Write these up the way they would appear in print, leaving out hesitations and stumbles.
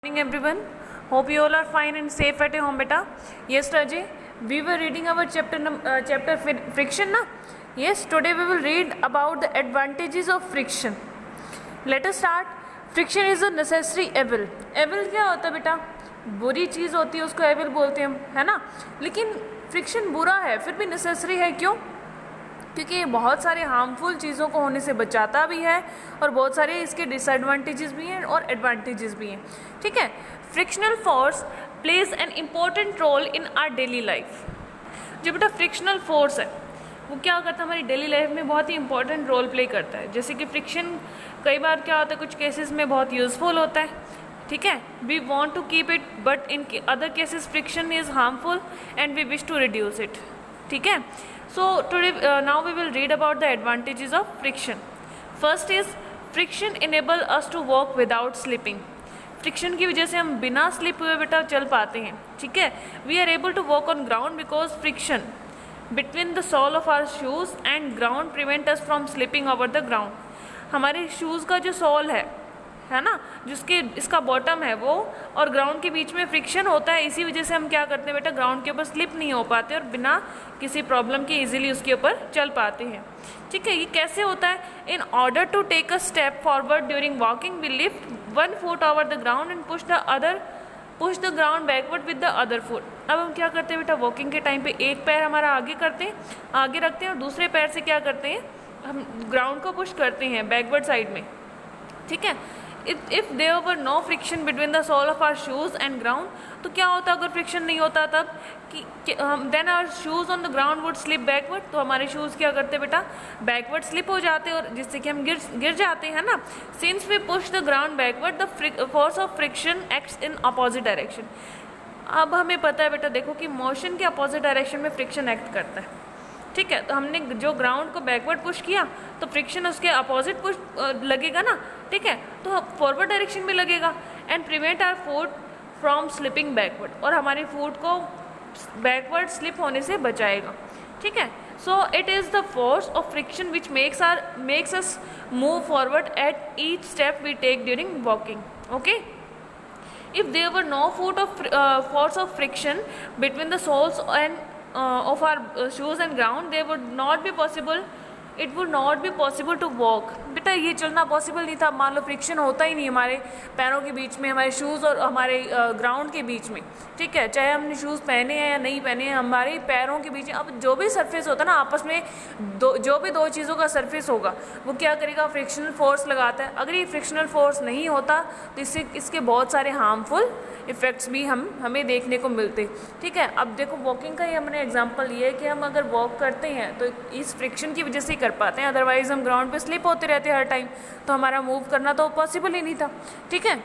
Morning everyone. Hope you all are fine and safe at home, beta. Yesterday we were reading our chapter friction, na? Yes. Today we will read about the advantages of friction. Let us start. Friction is a necessary evil. Evil क्या होता है बेटा? बुरी चीज़ होती है, उसको evil बोलते हैं हम, है ना? लेकिन फ्रिक्शन बुरा है, फिर भी नेसेसरी है. क्यों? क्योंकि ये बहुत सारे हार्मफुल चीज़ों को होने से बचाता भी है और बहुत सारे इसके डिसएडवांटेजेस भी हैं और एडवांटेजेस भी हैं. ठीक है. Frictional force plays an important role in our daily life. जो बेटा फ्रिक्शनल फोर्स है वो क्या करता है, हमारी डेली लाइफ में बहुत ही इंपॉर्टेंट रोल प्ले करता है. जैसे कि फ्रिक्शन कई बार क्या होता है, कुछ केसेस में बहुत यूज़फुल होता है. ठीक है. We want to keep it but in other cases friction is harmful and we wish to reduce it. ठीक है. So today now we will read about the advantages of friction. First is friction enable us to walk without slipping. Friction की वजह से हम बिना slip हुए बेटा चल पाते हैं. ठीक है. We are able to walk on ground because friction between the sole of our shoes and ground prevent us from slipping over the ground. हमारे शूज़ का जो सोल है ना, जिसके इसका बॉटम है वो और ग्राउंड के बीच में फ्रिक्शन होता है. इसी वजह से हम क्या करते हैं बेटा, ग्राउंड के ऊपर स्लिप नहीं हो पाते और बिना किसी प्रॉब्लम के इजीली उसके ऊपर चल पाते हैं. ठीक है. ये कैसे होता है? In order to take a step forward during walking we lift one foot over the ground and push the ground backward with the other foot. अब हम क्या करते हैं बेटा, वॉकिंग के टाइम पे एक पैर हमारा आगे रखते हैं और दूसरे पैर से क्या करते हैं, हम ग्राउंड को पुश करते हैं बैकवर्ड साइड में. ठीक है. If there were no friction between the sole of our shoes and ground, तो क्या होता अगर फ्रिक्शन नहीं होता तब कि then our shoes on the ground would slip backward. तो हमारे शूज़ क्या करते बेटा, बैकवर्ड स्लिप हो जाते और जिससे कि हम गिर जाते हैं ना. Since we push the ground backward, the force of friction acts in opposite direction. अब हमें पता है बेटा, देखो कि मोशन के अपोजिट डायरेक्शन में फ्रिक्शन एक्ट करता है. ठीक है. तो हमने जो ग्राउंड को बैकवर्ड पुश किया तो फ्रिक्शन उसके अपोजिट पुश लगेगा ना. ठीक है. तो फॉरवर्ड डायरेक्शन में लगेगा and prevent our foot from slipping backward, और हमारी फुट को बैकवर्ड स्लिप होने से बचाएगा. ठीक है. So it is the force of friction which makes us move forward at each step we take during walking. Okay. If there were no force of friction between the soles and of our shoes and ground, it would not be possible to walk. बेटा ये चलना possible नहीं था. मान लो friction होता ही नहीं हमारे पैरों के बीच में, हमारे शूज़ और हमारे ग्राउंड के बीच में. ठीक है. चाहे हमने शूज़ पहने हैं या नहीं पहने हैं, हमारे पैरों के बीच में अब जो भी सरफेस होता है ना आपस में, जो भी दो चीज़ों का सरफेस होगा वो क्या करेगा, फ्रिक्शनल फोर्स लगाता है. अगर ये फ्रिक्शनल फोर्स नहीं होता तो इसके बहुत सारे हार्मफुल इफ़ेक्ट्स भी हमें देखने को मिलते. ठीक है. अब देखो वॉकिंग का ही हमने एग्जांपल ये है कि हम अगर वॉक करते हैं तो इस फ्रिक्शन की वजह से ही कर पाते हैं, अदरवाइज़ हम ग्राउंड पे स्लिप होते रहते हैं हर टाइम, तो हमारा मूव करना तो पॉसिबल ही नहीं था. ठीक है.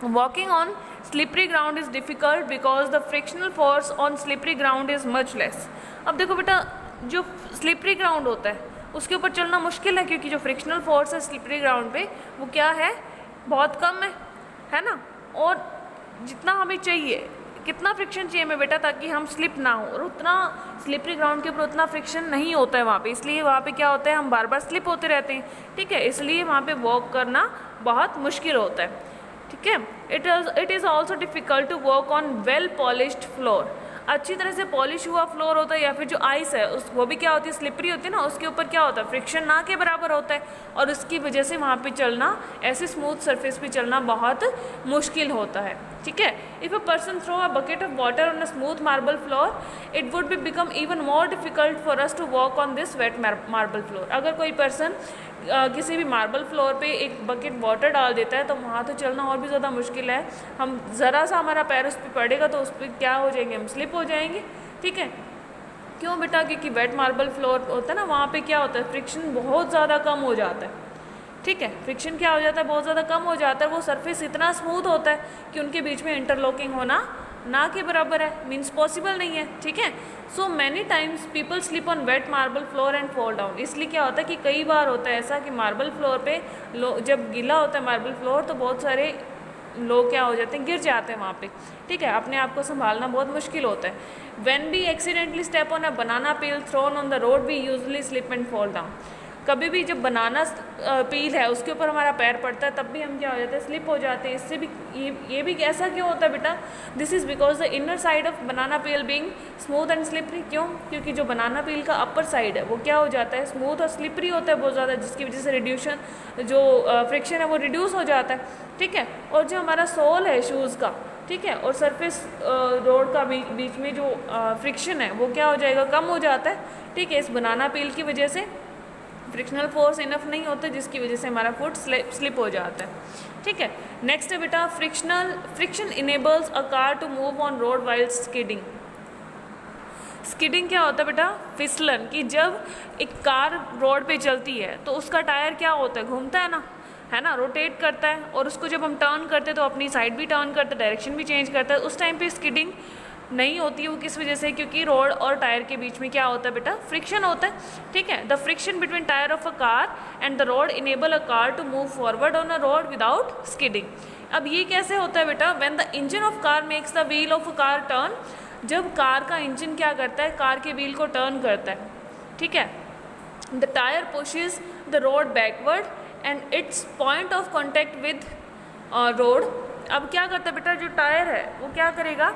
Walking on slippery ground is difficult because the frictional force on slippery ground is much less. अब देखो बेटा, जो स्लिपरी ग्राउंड होता है उसके ऊपर चलना मुश्किल है, क्योंकि जो फ्रिक्शनल फोर्स है स्लिपरी ग्राउंड पे वो क्या है, बहुत कम है ना. और जितना हमें चाहिए, कितना फ्रिक्शन चाहिए हमें बेटा ताकि हम स्लिप ना हो, और उतना स्लिपरी ग्राउंड के ऊपर उतना फ्रिक्शन नहीं होता है वहाँ पे. इसलिए वहाँ पे क्या होता है, हम बार बार स्लिप होते रहते हैं. ठीक है. इसलिए वहाँ पे वॉक करना बहुत मुश्किल होता है. ठीक है. It is also difficult to walk on well polished floor. अच्छी तरह से पॉलिश हुआ फ्लोर होता है या फिर जो आइस है वो भी क्या होती है, स्लिपरी होती है ना, उसके ऊपर क्या होता है, फ्रिक्शन ना के बराबर होता है, और उसकी वजह से वहाँ पे चलना, ऐसे स्मूथ सरफेस पे चलना बहुत मुश्किल होता है. ठीक है. If a person throw a bucket of water on a smooth marble floor, it would be become even more difficult for us to walk on this wet marble floor. अगर कोई पर्सन किसी भी मार्बल फ्लोर पे एक bucket water डाल देता है तो वहाँ तो चलना और भी ज़्यादा मुश्किल है. हम ज़रा सा हमारा पैर उस पर पड़ेगा तो उस पर क्या हो जाएंगे, हम स्लिप हो जाएंगे. ठीक है. क्यों बेटा, क्योंकि वेट मार्बल फ्लोर होता है ना, वहाँ पे क्या होता है, फ्रिक्शन बहुत ज़्यादा कम हो जाता है. ठीक है. फ्रिक्शन क्या हो जाता है, बहुत ज़्यादा कम हो जाता है. वो सरफेस इतना स्मूथ होता है कि उनके बीच में इंटरलॉकिंग होना ना के बराबर है, मीन्स पॉसिबल नहीं है. ठीक है. So many times people slip on wet marble floor and fall down. इसलिए क्या होता है कि कई बार होता है ऐसा कि मार्बल फ्लोर पे जब गीला होता है मार्बल फ्लोर तो बहुत सारे लोग क्या हो जाते हैं, गिर जाते हैं वहाँ पे. ठीक है. अपने आप को संभालना बहुत मुश्किल होता है. When we accidentally step on a banana peel thrown on the road we usually slip and fall down. कभी भी जब बनाना पील है उसके ऊपर हमारा पैर पड़ता है तब भी हम क्या हो जाते हैं, स्लिप हो जाते हैं। इससे भी ये भी ऐसा क्यों होता है बेटा? This is because the inner side of banana peel being smooth and slippery. क्यों? क्योंकि जो बनाना पील का अपर साइड है वो क्या हो जाता है, स्मूथ और स्लिपरी होता है बहुत ज़्यादा, जिसकी वजह से रिड्यूशन जो फ्रिक्शन है वो रिड्यूस हो जाता है, ठीक है। और जो हमारा सोल है शूज़ का, ठीक है, और सरफेस रोड का बीच में जो फ्रिक्शन है वो क्या हो जाएगा, कम हो जाता है, ठीक है। इस बनाना पील की वजह से फ्रिक्शनल फोर्स इनफ नहीं होता, जिसकी वजह से हमारा फुट स्लिप हो जाता है, ठीक है। नेक्स्ट है बेटा, friction enables a car to move on road while skidding. Skidding क्या होता है बेटा? फिसलन, कि जब एक कार रोड पे चलती है तो उसका टायर क्या होता है, घूमता है ना, रोटेट करता है, और उसको जब हम टर्न करते हैं तो अपनी साइड भी टर्न करता है, डायरेक्शन भी चेंज करता है। उस टाइम पे स्किडिंग नहीं होती है, वो किस वजह से? क्योंकि रोड और टायर के बीच में क्या होता है बेटा? फ्रिक्शन होता है, ठीक है। The friction between tyre of a car and the road enable a car to move forward on a road without skidding. अब ये कैसे होता है बेटा? When the engine of car makes the wheel of a car turn, जब car का engine क्या करता है, कार के व्हील को टर्न करता है, ठीक है। The tyre pushes the road backward and it's point of contact with road. अब क्या करता है बेटा, जो टायर है वो क्या करेगा,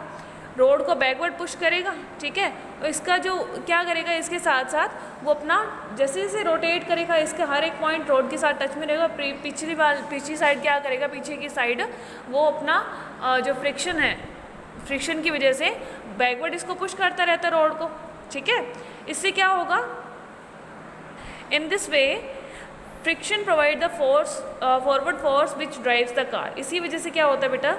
रोड को बैकवर्ड पुश करेगा, ठीक है। और इसका जो क्या करेगा, इसके साथ साथ वो अपना जैसे जैसे रोटेट करेगा, इसका हर एक पॉइंट रोड के साथ टच में रहेगा। पिछली साइड क्या करेगा, पीछे की साइड वो अपना जो फ्रिक्शन है, फ्रिक्शन की वजह से बैकवर्ड इसको पुश करता रहता है रोड को, ठीक है। इससे क्या होगा, in this way friction provide the force forward force which drives the car. इसी वजह से क्या होता है बेटा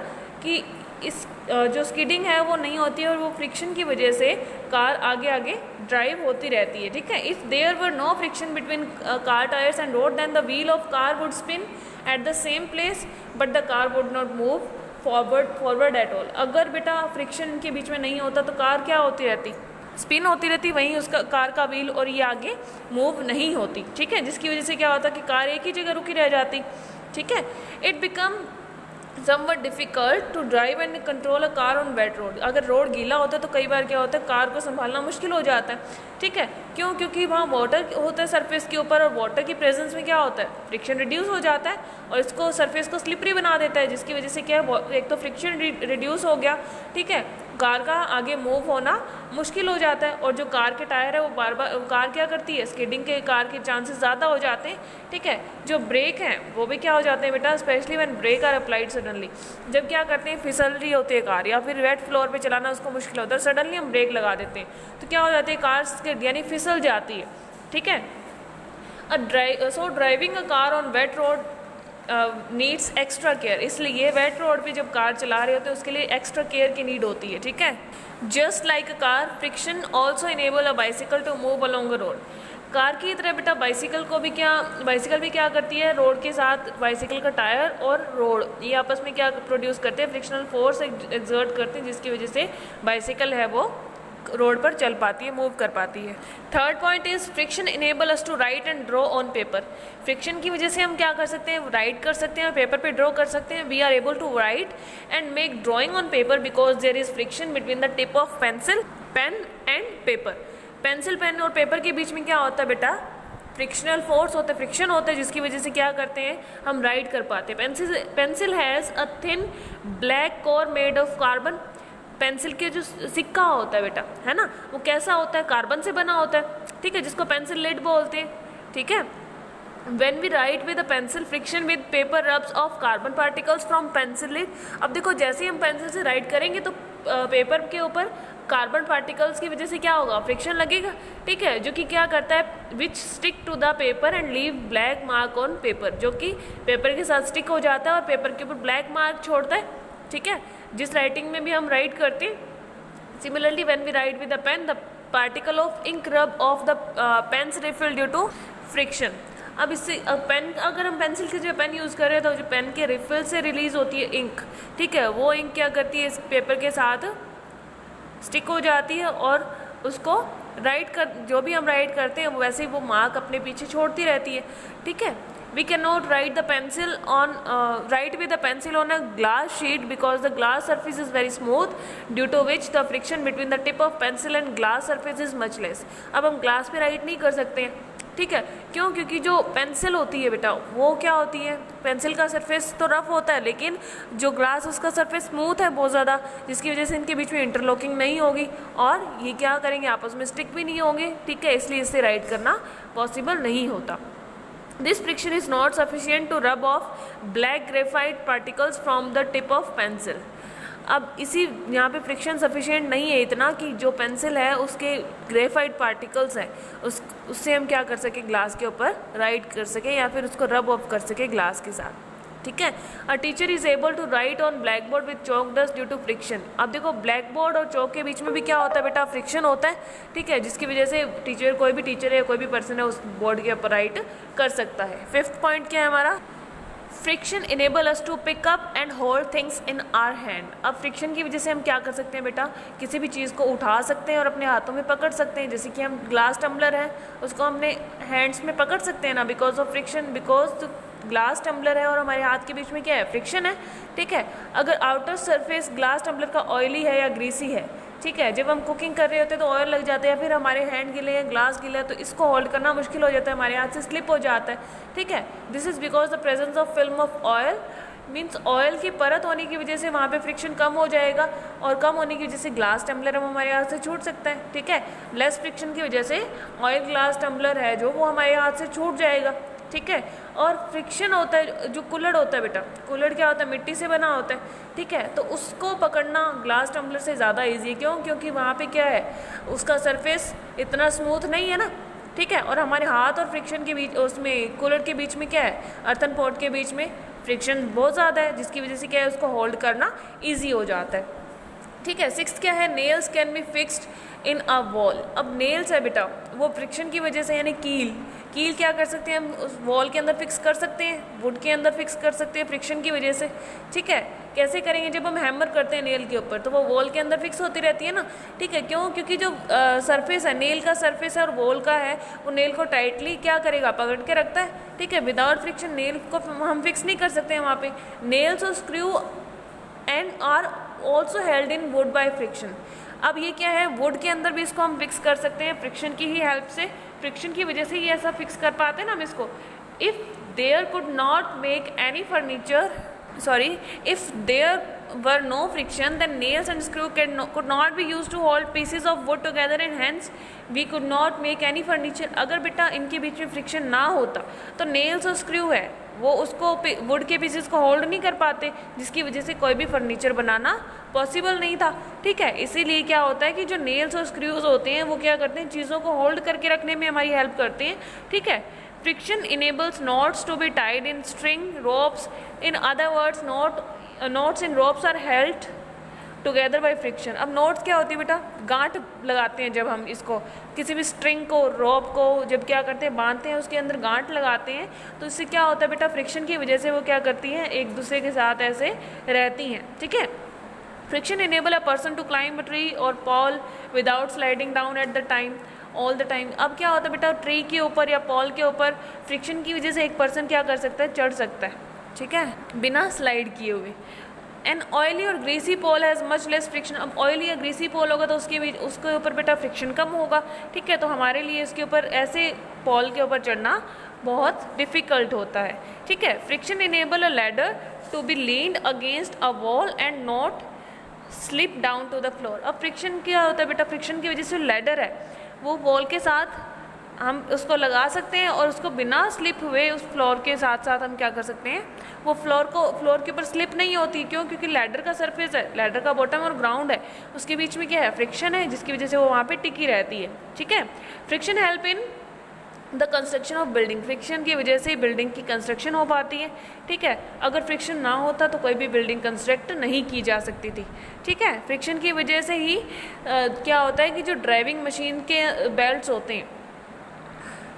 कि इस जो स्किडिंग है वो नहीं होती है, और वो फ्रिक्शन की वजह से कार आगे आगे ड्राइव होती रहती है, ठीक है। If there were no friction between car tyres and road then the wheel of car would spin at the same place but the car would not move forward at all. अगर बेटा friction के बीच में नहीं होता तो car क्या होती रहती, स्पिन होती रहती, वहीं उसका कार का व्हील और ये आगे मूव नहीं होती, ठीक है। जिसकी वजह से क्या होता कि कार एक ही जगह रुकी रह जाती, ठीक है। It become somewhat difficult to drive and control a car on wet road। अगर रोड गीला होता है तो कई बार क्या होता है, कार को संभालना मुश्किल हो जाता है, ठीक है। क्यों? क्योंकि वहाँ वाटर होता है सरफेस के ऊपर, और वाटर की प्रेजेंस में क्या होता है, फ्रिक्शन रिड्यूस हो जाता है और इसको सरफेस को स्लिपरी बना देता है, जिसकी वजह से क्या है, एक तो फ्रिक्शन रिड्यूस हो गया, ठीक है, कार का आगे मूव होना मुश्किल हो जाता है। और जो कार के टायर है वो बार बार कार क्या करती है, स्किडिंग के कार के चांसेस ज़्यादा हो जाते हैं, ठीक है। जो ब्रेक हैं वो भी क्या हो जाते हैं बेटा, specially when brake are applied suddenly, जब क्या करते हैं, फिसल रही होती है कार या फिर वेट फ्लोर पे चलाना उसको मुश्किल होता है, सडनली हम ब्रेक लगा देते हैं तो क्या हो जाती है, कार स्किड यानी फिसल जाती है, ठीक है। So driving a car on wet road needs extra care. इसलिए वेट रोड पे जब कार चला रहे होते हैं उसके लिए एक्स्ट्रा केयर की नीड होती है, ठीक है। Just like a car, friction also enable a bicycle to move along a road. Car की तरह बेटा बाइसिकल भी क्या करती है, रोड के साथ बाइसिकल का टायर और रोड ये आपस में क्या प्रोड्यूस करते हैं, फ्रिक्शनल फोर्स एक्सर्ट करते हैं, जिसकी वजह से बाइसिकल है वो रोड पर चल पाती है, मूव कर पाती है। Third point is friction enable us to write and draw on paper. Friction की वजह से हम क्या कर सकते हैं, राइट कर सकते हैं, पेपर पे ड्रॉ कर सकते हैं। We are able to write and make drawing on paper because there is friction between the tip of pencil pen and paper. Pencil pen और पेपर के बीच में क्या होता है बेटा, फ्रिक्शनल फोर्स होता है, फ्रिक्शन होता है, जिसकी वजह से क्या करते हैं, हम राइट कर पाते हैं। Pencil has a thin black core made of carbon. Pencil के जो सिक्का होता है बेटा, है ना, वो कैसा होता है, कार्बन से बना होता है, ठीक है, जिसको पेंसिल लेड बोलते हैं, ठीक है। When we write with a pencil, friction with paper rubs off carbon particles from pencil lid। अब देखो जैसे ही हम पेंसिल से राइट करेंगे तो पेपर के ऊपर कार्बन पार्टिकल्स की वजह से क्या होगा, फ्रिक्शन लगेगा, ठीक है, जो कि क्या करता है, which stick to the paper and leave black mark on paper, जो कि पेपर के साथ स्टिक हो जाता है और पेपर के ऊपर ब्लैक मार्क छोड़ता है, ठीक है, जिस राइटिंग में भी हम राइट करते हैं। Similarly when we write with the pen, the particle of ink rub off the pen's refill due to friction. अब इससे पेन, अगर हम पेंसिल के जो पेन यूज़ कर रहे हैं तो जो पेन के रिफिल से रिलीज होती है इंक, ठीक है, वो इंक क्या करती है, इस पेपर के साथ स्टिक हो जाती है और उसको जो भी हम राइट करते हैं वैसे ही वो मार्क अपने पीछे छोड़ती रहती है, ठीक है। We cannot write with a pencil on a glass sheet because the glass surface is very smooth, due to which the friction between the tip of pencil and glass surface is much less। अब हम glass पे right नहीं कर सकते हैं, ठीक है। क्यों? क्योंकि जो पेंसिल होती है बेटा वो क्या होती है, पेंसिल का सरफेस तो रफ होता है लेकिन जो ग्लास उसका सरफेस स्मूथ है बहुत ज़्यादा, जिसकी वजह से इनके बीच में इंटरलॉकिंग नहीं होगी और ये क्या करेंगे, आपस में स्टिक भी नहीं होंगे। ठीक है, इसलिए इससे राइट करना पॉसिबल नहीं होता। This friction is not sufficient to rub off black graphite particles from the tip of pencil. अब इसी यहाँ पे फ्रिक्शन सफिशिएंट नहीं है इतना कि जो पेंसिल है उसके ग्रेफाइट पार्टिकल्स हैं उससे हम क्या कर सके, ग्लास के ऊपर राइट कर सके या फिर उसको रब ऑफ कर सके ग्लास के साथ। ठीक है। A teacher is able to write on black board with chalk dust due to friction. अब देखो ब्लैक बोर्ड और चौक के बीच में भी क्या होता है बेटा, फ्रिक्शन होता है। ठीक है, जिसकी वजह से टीचर, कोई भी टीचर है, कोई भी पर्सन है उस बोर्ड के ऊपर राइट कर सकता है। फिफ्थ पॉइंट क्या है हमारा, friction enable us to pick up and hold things in our hand. अब फ्रिक्शन की वजह से हम क्या कर सकते हैं बेटा, किसी भी चीज़ को उठा सकते हैं और अपने हाथों में पकड़ सकते हैं। जैसे कि हम ग्लास टम्बलर है उसको हमने हैंड्स में पकड़ सकते हैं ना, because of friction, because glass tumbler है और हमारे हाथ के बीच में क्या है, फ्रिक्शन है। ठीक है। अगर आउटर सरफेस ग्लास टम्बलर का ऑयली है या ग्रीसी है, ठीक है, जब हम कुकिंग कर रहे होते हैं तो ऑयल लग जाता है या फिर हमारे हैंड गिले हैं, ग्लास गिला है, तो इसको होल्ड करना मुश्किल हो जाता है, हमारे हाथ से स्लिप हो जाता है। ठीक है, this is because the presence of film of oil, means oil की परत होने की वजह से वहाँ पे फ्रिक्शन कम हो जाएगा और कम होने की वजह से ग्लास टम्बलर हम हमारे हाथ से छूट सकता है। ठीक है, लेस फ्रिक्शन की वजह से ऑयल ग्लास टम्बलर है जो वो हमारे हाथ से छूट जाएगा। ठीक है। और फ्रिक्शन होता है, जो कुल्हड़ होता है बेटा, कुल्हड़ क्या होता है, मिट्टी से बना होता है। ठीक है, तो उसको पकड़ना ग्लास टम्बलर से ज़्यादा ईजी है। क्यों? क्योंकि वहाँ पे क्या है, उसका सरफेस इतना स्मूथ नहीं है ना। ठीक है, और हमारे हाथ और फ्रिक्शन के बीच, उसमें कुल्हड़ के बीच में क्या है, अर्थन पॉट के बीच में फ्रिक्शन बहुत ज़्यादा है, जिसकी वजह से क्या है, उसको होल्ड करना ईजी हो जाता है। ठीक है। सिक्स्थ क्या है, nails can be fixed in a wall. अब नेल्स है बेटा वो फ्रिक्शन की वजह से, यानी कील क्या कर सकते हैं हम, उस वॉल के अंदर फिक्स कर सकते हैं, वुड के अंदर फिक्स कर सकते हैं फ्रिक्शन की वजह से। ठीक है, कैसे करेंगे, जब हम हैमर करते हैं नेल के ऊपर तो वो वॉल के अंदर फिक्स होती रहती है ना। ठीक है, क्यों? क्योंकि जो सरफेस है, नेल का सरफेस है और वॉल का है, वो नेल को टाइटली क्या करेगा, पकड़ के रखता है। ठीक है, विदाउट फ्रिक्शन नेल को हम फिक्स नहीं कर सकते हैं वहाँ पे। नेल्स और screw and are also held in wood by friction. अब ये क्या है, वुड के अंदर भी इसको हम फिक्स कर सकते हैं फ्रिक्शन की ही हेल्प से, फ्रिक्शन की वजह से ही ऐसा फिक्स कर पाते हैं ना हम इसको। If there could not make any furniture, sorry, if there were no friction then nails and screw could not be used to hold pieces of wood together and hence we could not make any furniture। अगर बेटा इनके बीच में friction ना होता तो nails और screw है वो उसको वुड के पीसेस को होल्ड नहीं कर पाते, जिसकी वजह से कोई भी फर्नीचर बनाना पॉसिबल नहीं था। ठीक है, इसीलिए क्या होता है कि जो नेल्स और स्क्रूज होते हैं वो क्या करते हैं, चीज़ों को होल्ड करके रखने में हमारी हेल्प करते हैं। ठीक है। Friction enables knots to be tied in string ropes, in other words knots in ropes are held together by friction. अब नॉट्स क्या होती है बेटा, गांठ लगाते हैं जब हम इसको किसी भी स्ट्रिंग को, रोप को जब क्या करते हैं, बांधते हैं, उसके अंदर गांठ लगाते हैं, तो इससे क्या होता है बेटा, फ्रिक्शन की वजह से वो क्या करती हैं, एक दूसरे के साथ ऐसे रहती हैं। ठीक है। Friction enable a person to climb a tree और pole without sliding down at the time all the time. अब क्या होता है बेटा, ट्री के ऊपर या पॉल के ऊपर फ्रिक्शन की वजह से एक पर्सन क्या कर सकता है, चढ़ सकता है। ठीक है, बिना स्लाइड किए हुए। एन ऑयली और greasy pole has much less friction. अब ऑयली या ग्रीसी पोल होगा तो उसके ऊपर बेटा फ्रिक्शन कम होगा। ठीक है, तो हमारे लिए इसके ऊपर ऐसे पोल के ऊपर चढ़ना बहुत डिफ़िकल्ट होता है। ठीक है। Friction enable a ladder to be leaned against a wall and not slip down to the floor. अब फ्रिक्शन क्या होता है बेटा, फ्रिक्शन की वजह से लैडर है वो वॉल के साथ हम उसको लगा सकते हैं और उसको बिना स्लिप हुए उस फ्लोर के साथ साथ हम क्या कर सकते हैं, वो फ्लोर के ऊपर स्लिप नहीं होती। क्यों? क्योंकि लैडर का सरफेस है, लैडर का बॉटम और ग्राउंड है, उसके बीच में क्या है, फ्रिक्शन है, जिसकी वजह से वो वहाँ पे टिकी रहती है। ठीक है। Friction help in the construction of building. Friction की वजह से बिल्डिंग की कंस्ट्रक्शन हो पाती है। ठीक है, अगर फ्रिक्शन ना होता तो कोई भी बिल्डिंग कंस्ट्रक्ट नहीं की जा सकती थी। ठीक है, फ्रिक्शन की वजह से ही क्या होता है कि जो ड्राइविंग मशीन के बेल्ट्स होते हैं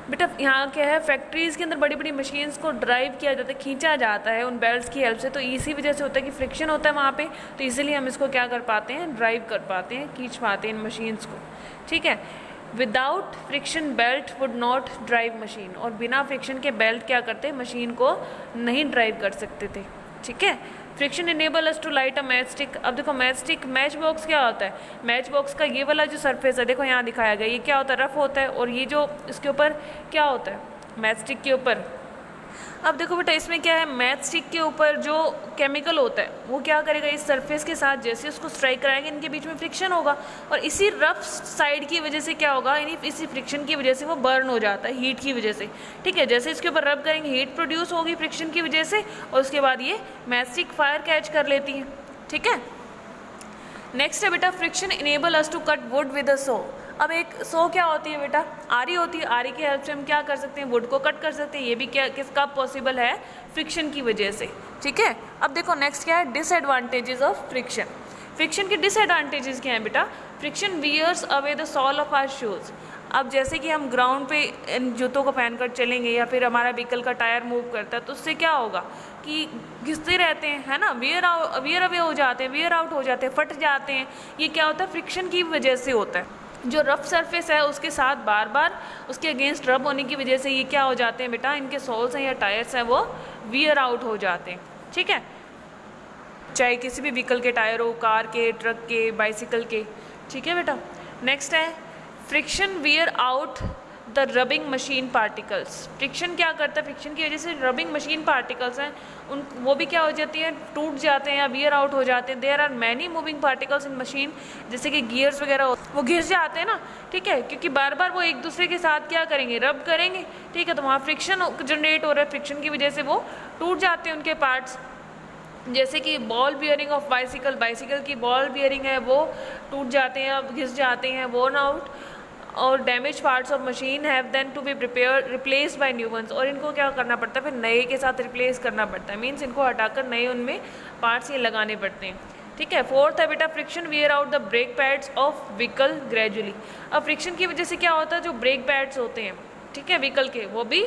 बेटा, यहाँ क्या है, फैक्ट्रीज़ के अंदर बड़ी बड़ी मशीन्स को ड्राइव किया जाता है, खींचा जाता है उन बेल्ट्स की हेल्प से, तो इसी वजह से होता है कि फ्रिक्शन होता है वहाँ पे, तो इसीलिए हम इसको क्या कर पाते हैं, ड्राइव कर पाते हैं, खींच पाते हैं इन मशीन्स को। ठीक है। Without friction belt would not drive machine. और बिना फ्रिक्शन के बेल्ट क्या करते, मशीन को नहीं ड्राइव कर सकते थे। ठीक है। Friction enable us to light a match stick. अब देखो मैच स्टिक, मैच बॉक्स क्या होता है, मैच बॉक्स का ये वाला जो सरफेस है देखो यहाँ दिखाया गया, ये क्या होता है, रफ होता है, और ये जो इसके ऊपर क्या होता है, मैच स्टिक के ऊपर। अब देखो बेटा इसमें क्या है, मैच स्टिक के ऊपर जो केमिकल होता है वो क्या करेगा, इस सरफेस के साथ जैसे उसको स्ट्राइक कराएंगे इनके बीच में फ्रिक्शन होगा, और इसी रफ साइड की वजह से क्या होगा, यानी इसी फ्रिक्शन की वजह से वो बर्न हो जाता है हीट की वजह से। ठीक है, जैसे इसके ऊपर रब करेंगे हीट प्रोड्यूस होगी फ्रिक्शन की वजह से, और उसके बाद ये मैच स्टिक फायर कैच कर लेती है। ठीक है, नेक्स्ट है बेटा friction enable us to cut wood with a saw. अब एक सो क्या होती है बेटा, आरी होती है, आरी की हेल्प से हम क्या कर सकते हैं, वुड को कट कर सकते हैं, ये भी क्या किसका पॉसिबल है, फ्रिक्शन की वजह से। ठीक है, अब देखो नेक्स्ट क्या है, डिसएडवांटेजेस ऑफ फ्रिक्शन। फ्रिक्शन के डिसएडवांटेजेस क्या हैं बेटा, friction wears away the sole of our shoes. अब जैसे कि हम ग्राउंड पे इन जूतों को पहनकर चलेंगे या फिर हमारा व्हीकल का टायर मूव करता है तो उससे क्या होगा कि घिसते रहते हैं, है ना, वियर अवे हो जाते हैं, वियर आउट हो जाते हैं, फट जाते हैं। ये क्या होता है, फ्रिक्शन की वजह से होता है। जो रफ सरफेस है उसके साथ बार बार उसके अगेंस्ट रब होने की वजह से ये क्या हो जाते हैं बेटा, इनके सोल्स हैं या टायर्स हैं वो वियर आउट हो जाते हैं। ठीक है, चाहे किसी भी व्हीकल के टायर हो, कार के, ट्रक के, बाइसिकल के। ठीक है बेटा, नेक्स्ट है friction wear out the rubbing machine particles. Friction क्या करता है, फ्रिक्शन की वजह से रबिंग मशीन पार्टिकल्स हैं उन वो भी क्या हो जाती हैं, टूट जाते हैं या वियर आउट हो जाते हैं। There are many moving particles in machine, जैसे कि गियर्स वगैरह वो घिस जाते हैं ना। ठीक है, क्योंकि बार बार वो एक दूसरे के साथ क्या करेंगे, रब करेंगे। ठीक है, तो वहाँ फ्रिक्शन जनरेट हो रहा है, फ्रिक्शन की वजह से वो टूट जाते हैं उनके पार्ट्स। जैसे कि ball bearing of bicycle, bicycle की बॉल बियरिंग है वो टूट जाते हैं, घिस जाते हैं, वोर्न आउट। और damage parts of machine have then to be replaced by new ones, और इनको क्या करना पड़ता है, फिर नए के साथ रिप्लेस करना पड़ता है, मीन्स इनको हटाकर नए उनमें पार्ट्स ये लगाने पड़ते हैं। ठीक है, फोर्थ है बेटा friction wear out the brake pads of vehicle gradually. अब फ्रिक्शन की वजह से क्या होता है, जो ब्रेक पैड्स होते हैं, ठीक है, व्हीकल के, वो भी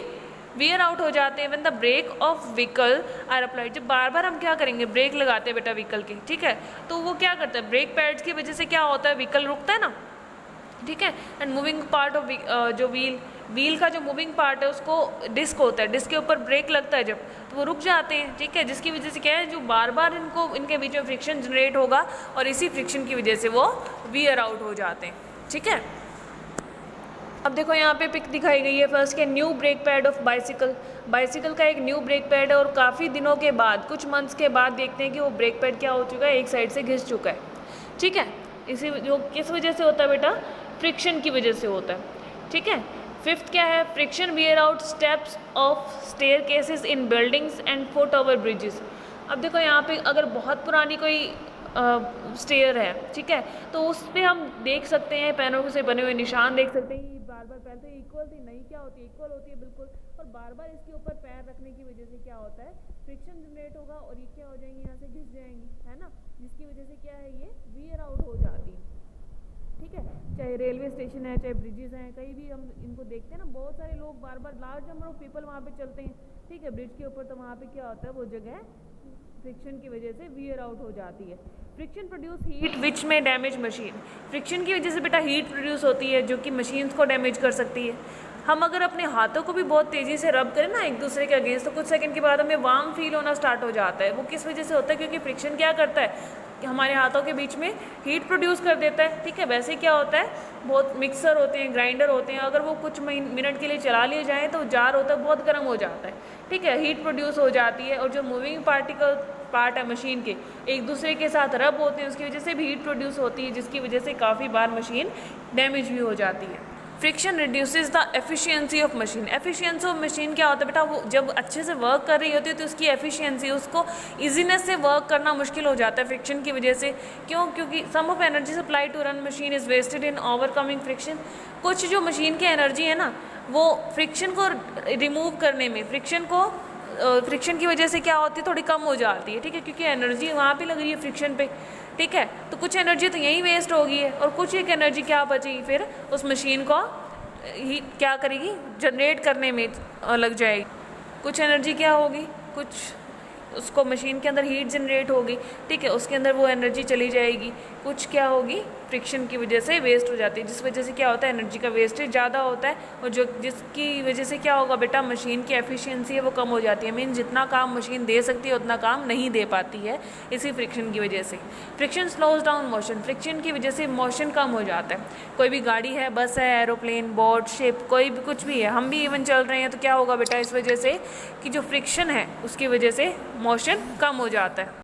वियर आउट हो जाते हैं। When the brake of vehicle are applied, जब बार बार हम क्या करेंगे, ब्रेक लगाते हैं बेटा व्हीकल के। ठीक है, तो वो क्या करता है, ब्रेक पैड्स की वजह से क्या होता है, व्हीकल रुकता है ना। ठीक है, एंड मूविंग पार्ट ऑफ जो व्हील का जो मूविंग पार्ट है उसको डिस्क होता है, डिस्क के ऊपर ब्रेक लगता है जब, तो वो रुक जाते हैं। ठीक है, जिसकी वजह से क्या है, जो बार बार इनके बीच में फ्रिक्शन जनरेट होगा और इसी फ्रिक्शन की वजह से वो वियर आउट हो जाते हैं। ठीक है, अब देखो यहाँ पे पिक दिखाई गई है फर्स्ट के new brake pad of bicycle. Bicycle का एक न्यू ब्रेक पैड है और काफ़ी दिनों के बाद, कुछ मंथ्स के बाद देखते हैं कि वो ब्रेक पैड क्या हो चुका है, एक साइड से घिस चुका है। ठीक है, इसी जो किस वजह से होता है बेटा, फ्रिक्शन की वजह से होता है। ठीक है, फिफ्थ क्या है, friction wear out steps of staircases in buildings and foot over bridges. अब देखो यहाँ पे अगर बहुत पुरानी कोई स्टेयर है, ठीक है, तो उस पर हम देख सकते हैं पैनों से बने हुए निशान देख सकते हैं, ये बार बार पहले तो इक्वल थी, नहीं क्या होती है, इक्वल होती है बिल्कुल, और बार बार इसके ऊपर पैर रखने की वजह से क्या होता है, फ्रिक्शन जनरेट होगा और ये क्या हो जाएंगी, यहाँ से घिस जाएंगी, है ना, जिसकी वजह से क्या है, ये वियर आउट हो जाती है। ठीक है, चाहे रेलवे स्टेशन है, चाहे ब्रिजेस हैं, कहीं भी हम इनको देखते हैं ना, बहुत सारे लोग बार बार लार्ज नंबर ऑफ पीपल वहाँ पे चलते हैं। ठीक है, ब्रिज के ऊपर, तो वहाँ पे क्या होता है, वो जगह फ्रिक्शन की वजह से वियर आउट हो जाती है। फ्रिक्शन प्रोड्यूस हीट विच में डैमेज मशीन। फ्रिक्शन की वजह से बेटा हीट प्रोड्यूस होती है जो कि मशीन्स को डैमेज कर सकती है। हम अगर अपने हाथों को भी बहुत तेज़ी से रब करें ना एक दूसरे के अगेंस्ट, तो कुछ सेकंड के बाद हमें वार्म फील होना स्टार्ट हो जाता है। वो किस वजह से होता है, क्योंकि फ्रिक्शन क्या करता है कि हमारे हाथों के बीच में हीट प्रोड्यूस कर देता है। ठीक है, वैसे क्या होता है, बहुत मिक्सर होते हैं, ग्राइंडर होते हैं, अगर वो कुछ मिनट के लिए चला लिए जाएँ तो जार होता है बहुत गर्म हो जाता है। ठीक है, हीट प्रोड्यूस हो जाती है, और जो मूविंग पार्ट है मशीन के एक दूसरे के साथ रब होते हैं, उसकी वजह से भी हीट प्रोड्यूस होती है, जिसकी वजह से काफ़ी बार मशीन डैमेज भी हो जाती है। Friction reduces the efficiency of machine. Efficiency of machine क्या होता है बेटा, वो जब अच्छे से वर्क कर रही होती है तो उसकी एफिशिएंसी, उसको इजीनेस से वर्क करना मुश्किल हो जाता है फ्रिक्शन की वजह से। क्यों, क्योंकि some of energy supply to run machine is wasted in overcoming friction. कुछ जो मशीन की एनर्जी है ना, वो फ्रिक्शन को रिमूव करने में, फ्रिक्शन की वजह से क्या होती है, थोड़ी कम हो जाती है। ठीक है, क्योंकि एनर्जी वहाँ पे लग रही है फ्रिक्शन पे। ठीक है, तो कुछ एनर्जी तो यहीं वेस्ट होगी है, और कुछ एक एनर्जी क्या बचेगी फिर उस मशीन को ही क्या करेगी, जनरेट करने में लग जाएगी। कुछ एनर्जी क्या होगी, कुछ उसको मशीन के अंदर हीट जनरेट होगी। ठीक है, उसके अंदर वो एनर्जी चली जाएगी, कुछ क्या होगी, फ्रिक्शन की वजह से वेस्ट हो जाती है, जिस वजह से क्या होता है, एनर्जी का वेस्टेज ज़्यादा होता है, और जो जिसकी वजह से क्या होगा बेटा, मशीन की एफिशिएंसी है वो कम हो जाती है। मीन जितना काम मशीन दे सकती है उतना काम नहीं दे पाती है, इसी फ्रिक्शन की वजह से। Friction slows down motion, friction की वजह से मोशन कम हो जाता है। कोई भी गाड़ी है, बस है, एरोप्लेन, बोट, शिप, कोई भी कुछ भी है, हम भी इवन चल रहे हैं, तो क्या होगा बेटा, इस वजह से कि जो फ्रिक्शन है उसकी वजह से मोशन कम हो जाता है।